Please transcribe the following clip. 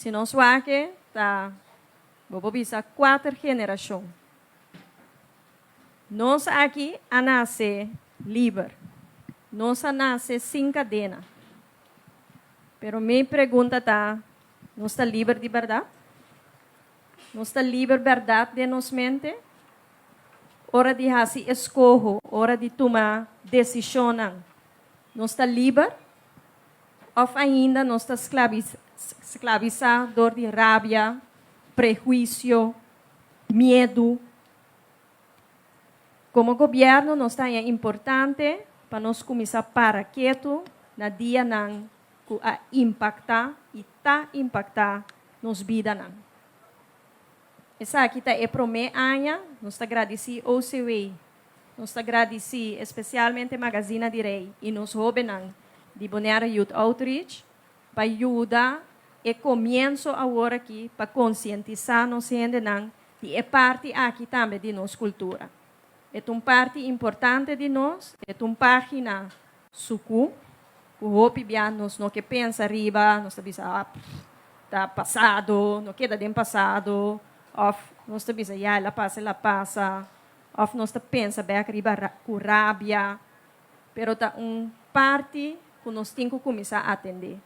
Se nós aqui, tá, vou bisa 4 gerações. Nós aqui a nascer livre. Nós a nascer sem cadena. Pero minha pergunta tá, nós está livre de verdade? Nós está livre de verdade de nossa mente? Hora de fazer escolha, hora de tomar decisão. Nós está livre? Ou ainda nós está escravizado dor de rabia, prejuízo, medo? Como governo, nós está importante para nós começar a parar quieto na dia não a impactar e tá impactar nos vidas não. Essa aqui tá é para mim Anya, nós agradecemos ao OCW, nós agradecemos especialmente a Magazine Direi e nos jovens de Bonaire Youth Outreach para ajudar e começo agora aqui para conscientizar nos gente não de é parte aqui também de nossa cultura. É uma parte importante de nós, é uma página sucu, o hope bem nós não que pensa arriba, nós está tá passado, não queda de passado, ou nós está bisa já ela passa, ou nós está pensa bem arriba com rabia, pero tá parte que nós temos que começar a atender.